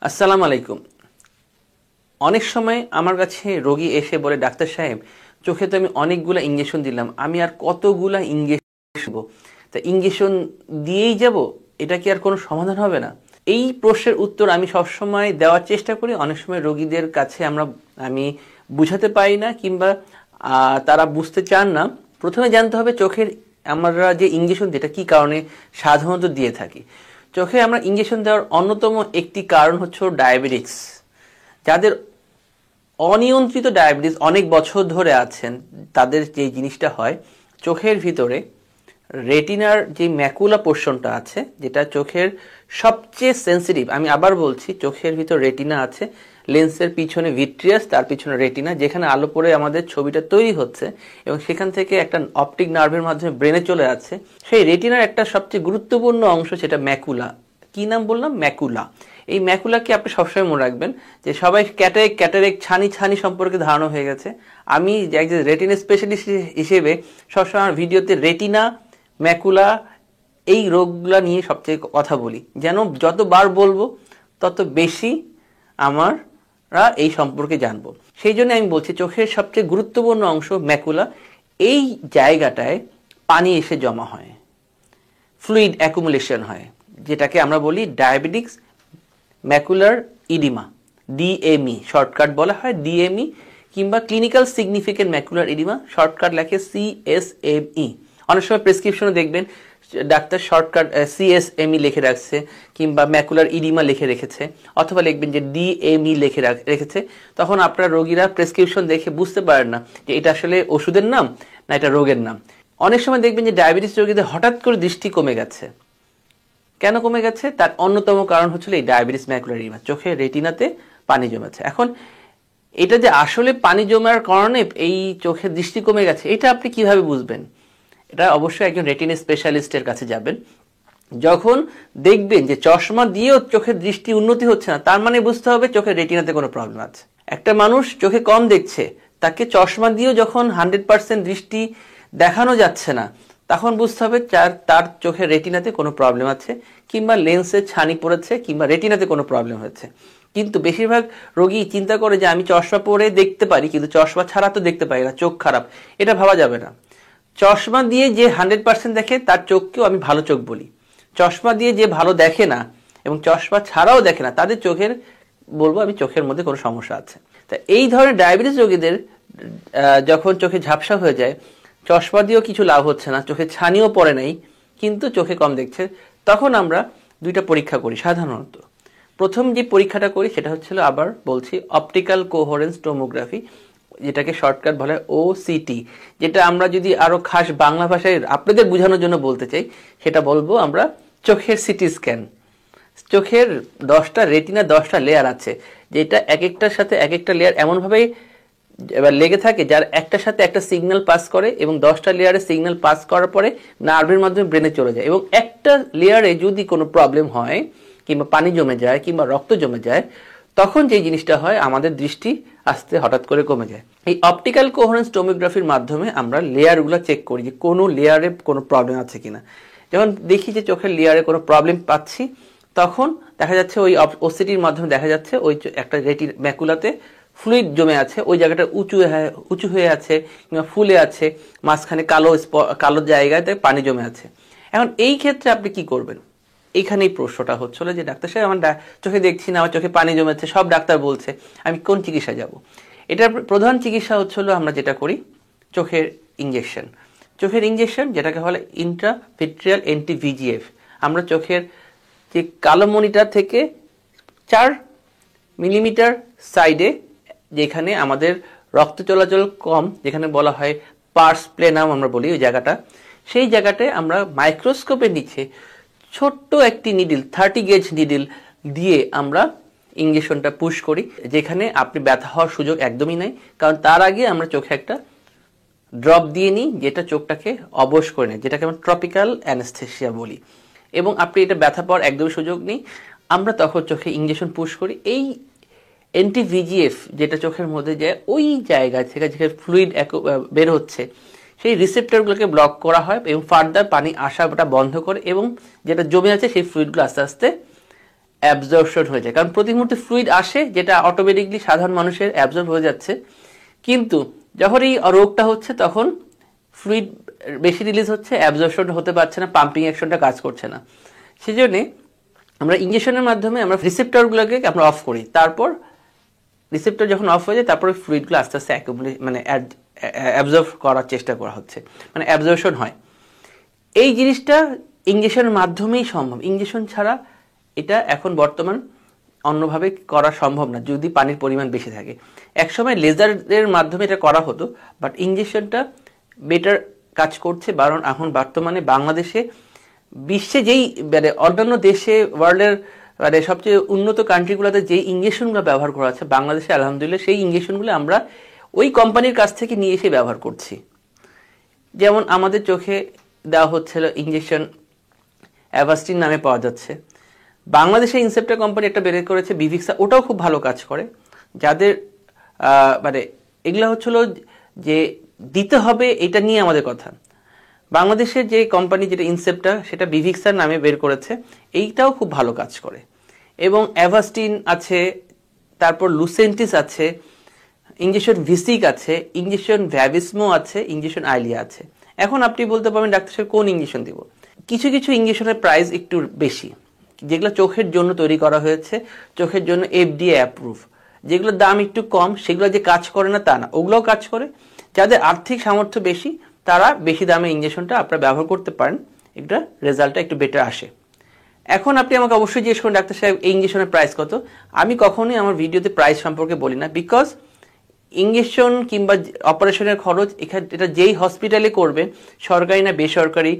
আসসালামু আলাইকুম। অনেক সময় আমার কাছে রোগী এসে বলে, ডাক্তার সাহেব, চোখে তো আমি অনেকগুলা ইঞ্জেকশন দিলাম, আমি আর কতগুলা ইঞ্জেকশন দেব? তা ইঞ্জেকশন দিয়েই যাব, এটা কি আর কোনো সমাধান হবে না? এই প্রশ্নের উত্তর আমি সবসময় দেওয়ার চেষ্টা করি। অনেক সময় রোগীদের কাছে আমি বুঝাতে পারি না, কিংবা তারা বুঝতে চান না। প্রথমে জানতে হবে চোখের আমরা যে ইঞ্জেকশন যেটা কি কারণে সাধারণত দিয়ে থাকি। চোখে আমরা ইঞ্জেকশন দেওয়ার অন্যতম একটি কারণ হচ্ছে ডায়াবেটিক্স। যাদের অনিয়ন্ত্রিত ডায়াবেটিস অনেক বছর ধরে আছেন, তাদের যে জিনিসটা হয়, চোখের ভিতরে রেটিনার যে ম্যাকুলা পোর্শনটা আছে, যেটা চোখের সবচেয়ে সেন্সিটিভ, আমি আবার বলছি, চোখের ভিতর রেটিনা আছে, লেন্সের পিছনে ভিট্রিয়াস, তার পিছনে রেটিনা, যেখানে আলো পড়ে আমাদের ছবিটা তৈরি হচ্ছে এবং সেখান থেকে একটা অপটিক নার্ভের মাধ্যমে ব্রেনে চলে যাচ্ছে। সেই রেটিনার একটা সবচেয়ে গুরুত্বপূর্ণ অংশ, সেটা ম্যাকুলা। কি নাম বললাম? ম্যাকুলা। এই ম্যাকুলাকে আপনি সবসময় মনে রাখবেন যে সবাই ক্যাটারেক্ট ছানি ছানি সম্পর্কে ধারণা হয়ে গেছে। আমি একজন রেটিনা স্পেশালিস্ট হিসেবে সবসময় আমার ভিডিওতে রেটিনা, ম্যাকুলা, এই রোগগুলা নিয়ে সবচেয়ে কথা বলি, যেন যতবার বলবো তত বেশি আমরা এই সম্পর্কে জানবো। সেই জন্য আমি বলছি, চোখের সবচেয়ে গুরুত্বপূর্ণ অংশ ম্যাকুলা। এই জায়গাটায় পানি এসে জমা হয়, ফ্লুইড অ্যাকুমুলেশন হয়, যেটাকে আমরা বলি diabetics macular oedema, DME shortcut বলা হয়, ডিএমই, কিংবা clinical significant macular oedema, shortcut লেখে সিএসএমই। অনেক সময় প্রেসক্রিপশনে দেখবেন ডাক্তার শর্টকাট সিএসএমই লিখে রাখছে, কিংবা ম্যাকুলার ইডিমা লিখে রেখেছে, অথবা লিখবেন যে ডিএমই লিখে রেখেছে। তখন আপনার রোগীরা প্রেসক্রিপশন দেখে বুঝতে পারেন না যে এটা আসলে ওষুধের নাম না এটা রোগের নাম। অনেক সময় দেখবেন যে ডায়াবেটিস রোগীদের হঠাৎ করে দৃষ্টি কমে গেছে। কেন কমে গেছে? তার অন্যতম কারণ হচ্ছিল এই ডায়াবেটিস ম্যাকুলার ইডিমা, চোখের রেটিনাতে পানি জমেছে। এখন এটা যে আসলে পানি জমার কারণে এই চোখের দৃষ্টি কমে গেছে, এটা আপনি কিভাবে বুঝবেন? এটা অবশ্যই একজন রেটিনা স্পেশালিস্টের কাছে যাবেন। যখন দেখবেন যে চশমা দিয়েও চোখের দৃষ্টি উন্নতি হচ্ছে না, তার মানে বুঝতে হবে চোখের রেটিনাতে কোনো প্রবলেম আছে। একটা মানুষ চোখে কম দেখছে, তাকে চশমা দিয়েও যখন 100% দৃষ্টি দেখানো যাচ্ছে না, তখন বুঝতে হবে তার চোখের রেটিনাতে কোনো প্রবলেম আছে, কিংবা লেন্সে ছানি পড়েছে, কিংবা রেটিনাতে কোনো প্রবলেম হয়েছে। কিন্তু বেশিরভাগ রোগী চিন্তা করে যে আমি চশমা পরে দেখতে পারি, কিন্তু চশমা ছাড়া তো দেখতে পারি না, চোখ খারাপ। এটা ভাবা যাবে না। চশমা দিয়ে যে 100% দেখে তার চোখকেও আমি ভালো চোখ বলি। চশমা দিয়ে যে ভালো দেখে না এবং চশমা ছাড়াও দেখে না, তাদের চোখের বলবো আমি চোখের মধ্যে কোনো সমস্যা আছে। তা এই ধরনের ডায়াবেটিস রোগীদের যখন চোখে ঝাপসা হয়ে যায়, চশমা দিয়েও কিছু লাভ হচ্ছে না, চোখে ছানিও পড়ে নাই, কিন্তু চোখে কম দেখছে, তখন আমরা দুইটা পরীক্ষা করি সাধারণত। প্রথম যে পরীক্ষাটা করি সেটা হচ্ছিল, আবার বলছি, অপটিক্যাল কোহেরেন্স টোমোগ্রাফি, যেটাকে শর্টকাট বলা হয় ওসিটি। যেটা আমরা যদি আরো খাস বাংলা ভাষায় আপনাদের বোঝানোর জন্য বলতে চাই, সেটা বলবো আমরা চোখের সিটি স্ক্যান। চোখের 10টা রেটিনা 10টা লেয়ার আছে, যেটা এক একটার সাথে এক একটা লেয়ার এমনভাবে এবার লেগে থাকে যার একটার সাথে একটা সিগন্যাল পাস করে, এবং 10টা লেয়ারে সিগন্যাল পাস করার পরে নার্ভের মাধ্যমে ব্রেনে চলে যায়। এবং একটা লেয়ারে যদি কোনো প্রবলেম হয়, কিংবা পানি জমে যায়, কিংবা রক্ত জমে যায়, তখন যে জিনিসটা হয়, আমাদের দৃষ্টি আস্তে হঠাৎ করে কমে যায়। এই অপটিক্যাল কোহেরেন্স টোমোগ্রাফির মাধ্যমে আমরা লেয়ারগুলো চেক করি যে কোনো লেয়ারে কোনো প্রবলেম আছে কিনা। যখন দেখি যে চোখের লেয়ারে কোনো প্রবলেম পাচ্ছি, তখন দেখা যাচ্ছে ওই ওসিটির মাধ্যমে দেখা যাচ্ছে ওই একটা ম্যাকুলাতে ফ্লুইড জমে আছে, ওই জায়গাটা উঁচু হয়ে আছে, কিংবা ফুলে আছে, মাঝখানে কালো জায়গাতে পানি জমে আছে। এখন এই ক্ষেত্রে আপনি কি করবেন? এইখানেই প্রশ্নটা হচ্ছিল যে ডাক্তার সাহেব, আমার চোখে দেখছি না, আমার চোখে পানি জমেছে, সব ডাক্তার বলছে, আমি কোন চিকিৎসা যাব? এটার প্রধান চিকিৎসা হচ্ছিল আমরা যেটা করি, চোখের ইঞ্জেকশন। চোখের ইঞ্জেকশন যেটাকে বলে ইন্ট্রাভিট্রিয়াল অ্যান্টি-ভিজিএফ। আমরা চোখের যে কালো মনিটার থেকে 4 মিলিমিটার সাইডে, যেখানে আমাদের রক্ত চলাচল কম, যেখানে বলা হয় পার্স প্লেনাম আমরা বলি, ওই জায়গাটা, সেই জায়গাটায় আমরা মাইক্রোস্কোপের নিচে ছোট্ট একটি নিডিল, 30 গেজ নিডিল দিয়ে আমরা ইঞ্জেকশনটা পুশ করি, যেখানে আপনি ব্যথা হওয়ার সুযোগ একদমই নাই। কারণ তার আগে আমরা চোখে একটা ড্রপ দিয়ে নিই, যেটা চোখটাকে অবশ করে নেয়, যেটাকে আমরা ট্রপিক্যাল অ্যানেস্থেসিয়া বলি। এবং আপনি এটা ব্যথা পাওয়ার একদমই সুযোগ নেই, আমরা তখন চোখে ইঞ্জেকশন পুশ করি। এই অ্যান্টি-ভিজিএফ যেটা চোখের মধ্যে যায়, ওই জায়গা থেকে যেখানে ফ্লুইড বের হচ্ছে, সেই রিসেপ্টরগুলোকে ব্লক করা হয় এবং ফার্দার পানি আসাটা বন্ধ করে, এবং যেটা জমে আছে সেই ফ্লুইডগুলো আস্তে আস্তে অ্যাবজর্পশন হয়ে যায়, কারণ প্রতি মুহূর্তে ফ্লুইড আসে যেটা অটোমেটিকলি সাধারণ মানুষের অ্যাবজর্ব হয়ে যাচ্ছে। কিন্তু যখন এই রোগটা হচ্ছে তখন ফ্লুইড বেশি রিলিজ হচ্ছে, অ্যাবজর্পশন হতে পারছে না, পাম্পিং অ্যাকশনটা কাজ করছে না। সেজন্যে আমরা ইঞ্জেকশনের মাধ্যমে আমরা রিসেপ্টরগুলোকে আমরা অফ করি, তারপর রিসেপ্টর যখন অফ হয়ে যায় তারপরে ফ্লুইডগুলো আস্তে আস্তে মানে অ্যাবজর্ব করার চেষ্টা করা হচ্ছে, মানে অ্যাবজর্পশন হয়। এই জিনিসটা ইঞ্জেকশনের মাধ্যমেই সম্ভব, ইঞ্জেকশন ছাড়া এটা এখন বর্তমান অন্যভাবে করা সম্ভব না যদি পানির পরিমাণ বেশি থাকে। একসময় লেজারের মাধ্যমে এটা করা হতো, বাট ইঞ্জেকশনটা বেটার কাজ করছে। কারণ এখন বর্তমানে বাংলাদেশে বিশ্বে যেই মানে অন্যান্য দেশে ওয়ার্ল্ডের মানে সবচেয়ে উন্নত কান্ট্রিগুলোতে যেই ইঞ্জেকশনগুলো ব্যবহার করা হচ্ছে, বাংলাদেশে আলহামদুলিল্লাহ সেই ইঞ্জেকশনগুলো আমরা ওই কোম্পানির কাছ থেকে নিয়ে এসে ব্যবহার করছি। যেমন আমাদের চোখে দেওয়া হচ্ছিল ইঞ্জেকশন অ্যাভাস্টিন নামে পাওয়া যাচ্ছে, বাংলাদেশে ইনসেপ্টা কোম্পানি একটা বের করেছে বিভিক্সা, ওটাও খুব ভালো কাজ করে। যাদের মানে এগুলো হচ্ছিল যে দিতে হবে এটা নিয়ে আমাদের কথা। বাংলাদেশের যে কোম্পানি যেটা ইনসেপ্টা সেটা বিভিক্সার নামে বের করেছে, এইটাও খুব ভালো কাজ করে। এবং অ্যাভাস্টিন আছে, তারপর লুসেন্টিস আছে, ইঞ্জেকশন ভিসিক আছে, ইঞ্জেকশন ভ্যাভিসমো আছে, ইঞ্জেকশন আইলিয়া আছে। এখন আপনি বলতে পারবেন ডাক্তার সাহেব কোন ইঞ্জেকশন দিব। কিছু কিছু ইঞ্জেকশনের প্রাইস একটু বেশি, যেগুলো চোখের জন্য তৈরি করা হয়েছে, চোখের জন্য FDA অ্যাপ্রুভ। যেগুলোর দাম একটু কম সেগুলো যে কাজ করে না তা না, ওগুলোও কাজ করে। যাদের আর্থিক সামর্থ্য বেশি তারা বেশি দামে ইঞ্জেকশনটা আপনারা ব্যবহার করতে পারেন, একটা রেজাল্টটা একটু বেটার আসে। এখন আপনি আমাকে অবশ্যই জিজ্ঞেস করুন ডাক্তার সাহেব এই ইঞ্জেকশনের প্রাইস কত। আমি কখনোই আমার ভিডিওতে প্রাইস সম্পর্কে বলি না, বিকজ ইঞ্জেকশন কিংবা অপারেশনের খরচ এটা যেই হসপিটালে করবে, সরকারি না বেসরকারি,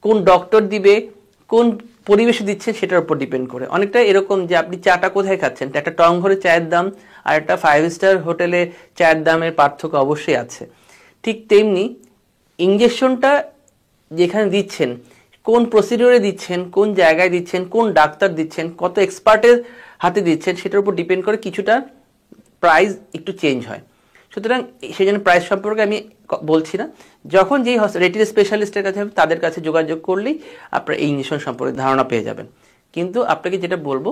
কোন ডক্টর দিবে, কোন পরিবেশে দিচ্ছেন সেটার উপর ডিপেন্ড করে। অনেকটা এরকম যে আপনি চাটা কোথায় খাচ্ছেন, একটা টং ঘরে চায়ের দাম আর একটা 5 স্টার হোটেলে চায়ের দামের পার্থক্য অবশ্যই আছে। ঠিক তেমনি ইঞ্জেকশনটা যেখানে দিচ্ছেন, কোন প্রসিডিওরে দিচ্ছেন, কোন জায়গায় দিচ্ছেন, কোন ডাক্তার দিচ্ছেন, কত এক্সপার্টের হাতে দিচ্ছেন, সেটার উপর ডিপেন্ড করে কিছুটা প্রাইস একটু চেঞ্জ হয়। সুতরাং সেই জন্য প্রাইস সম্পর্কে আমি বলছি না। যখন যেই রেটিনা স্পেশালিস্টের কাছে হবে তাদের কাছে যোগাযোগ করলেই আপনারা এই ইঞ্জেকশন সম্পর্কে ধারণা পেয়ে যাবেন। কিন্তু আপনাকে যেটা বলবো,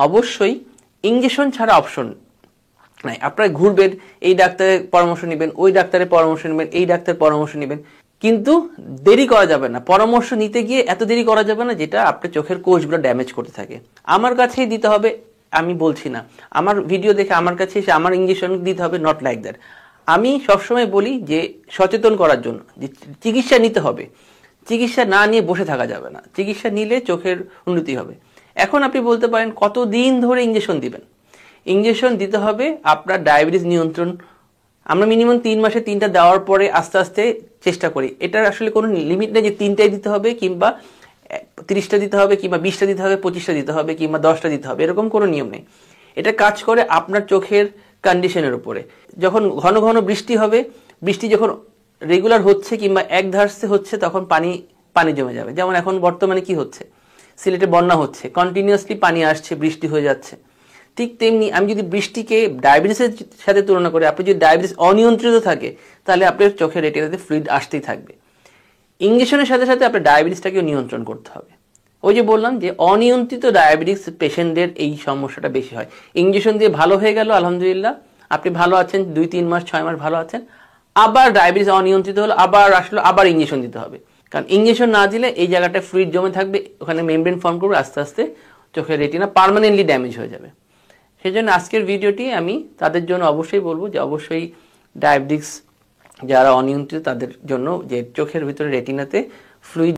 অবশ্যই ইঞ্জেকশন ছাড়া অপশন নাই। আপনারা ঘুরবেন, এই ডাক্তারের পরামর্শ নেবেন, ওই ডাক্তারের পরামর্শ নেবেন, এই ডাক্তারের পরামর্শ নেবেন, কিন্তু দেরি করা যাবে না। পরামর্শ নিতে গিয়ে এত দেরি করা যাবে না যেটা আপনার চোখের কোষগুলো ড্যামেজ করতে থাকে। আমার কাছেই দিতে হবে আমি বলছি না, আমার ভিডিও দেখে আমার কাছে এসে আমার ইঞ্জেকশন দিতে হবে, নট লাইক দ্যাট। আমি সবসময় বলি যে সচেতন করার জন্য যে চিকিৎসা নিতে হবে, চিকিৎসা না নিয়ে বসে থাকা যাবে না, চিকিৎসা নিলে চোখের উন্নতি হবে। এখন আপনি বলতে পারেন কতদিন ধরে ইঞ্জেকশন দিবেন। ইঞ্জেকশন দিতে হবে আপনার ডায়াবেটিস নিয়ন্ত্রণ। আমরা মিনিমাম 3 মাসে 3টা দেওয়ার পরে আস্তে আস্তে চেষ্টা করি। এটার আসলে কোনো লিমিট নেই যে 3টাই দিতে হবে কিংবা 30টা দিতে হবে কিংবা 20টা দিতে হবে, 25টা দিতে হবে কিংবা 10টা দিতে হবে, এরকম কোনো নিয়ম নেই। এটা কাজ করে আপনার চোখের কন্ডিশনের উপরে। যখন ঘন ঘন বৃষ্টি হবে, বৃষ্টি যখন রেগুলার হচ্ছে কিংবা এক ধারসে হচ্ছে, তখন পানি জমে যাবে। যেমন এখন বর্তমানে কি হচ্ছে, সিলেটে বন্যা হচ্ছে, কন্টিনিউয়াসলি পানি আসছে, বৃষ্টি হয়ে যাচ্ছে। ঠিক তেমনি আমি যদি বৃষ্টিকে ডায়াবেটিসের সাথে তুলনা করি, আপনি যদি ডায়াবেটিস অনিয়ন্ত্রিত থাকে তাহলে আপনার চোখের রেটিনাতে ফ্লুইড আসতেই থাকবে। ইঞ্জেকশনের সাথে সাথে আপনার ডায়াবেটিসটাকেও নিয়ন্ত্রণ করতে হবে। ওই যে বললাম যে অনিয়ন্ত্রিত ডায়াবেটিস পেশেন্টদের এই সমস্যাটা বেশি হয়। ইঞ্জেকশন দিয়ে ভালো হয়ে গেল আলহামদুলিল্লাহ, আপনি ভালো আছেন, 2-3 মাস 6 মাস ভালো আছেন, আবার ডায়াবেটিস অনিয়ন্ত্রিত হলো, আবার আসলো, আবার ইঞ্জেকশন দিতে হবে। কারণ ইঞ্জেকশন না দিলে এই জায়গাটা ফ্লুইড জমে থাকবে, ওখানে মেমব্রেন ফর্ম করবে, আস্তে আস্তে চোখের রেটিনা পার্মানেন্টলি ড্যামেজ হয়ে যাবে। সেই জন্য আজকের ভিডিওটি আমি তাদের জন্য অবশ্যই বলবো যে অবশ্যই ডায়াবেটিস যারা অনিয়ন্ত্রিত তাদের জন্য যে চোখের ভিতরে রেটিনাতে ফ্লুইড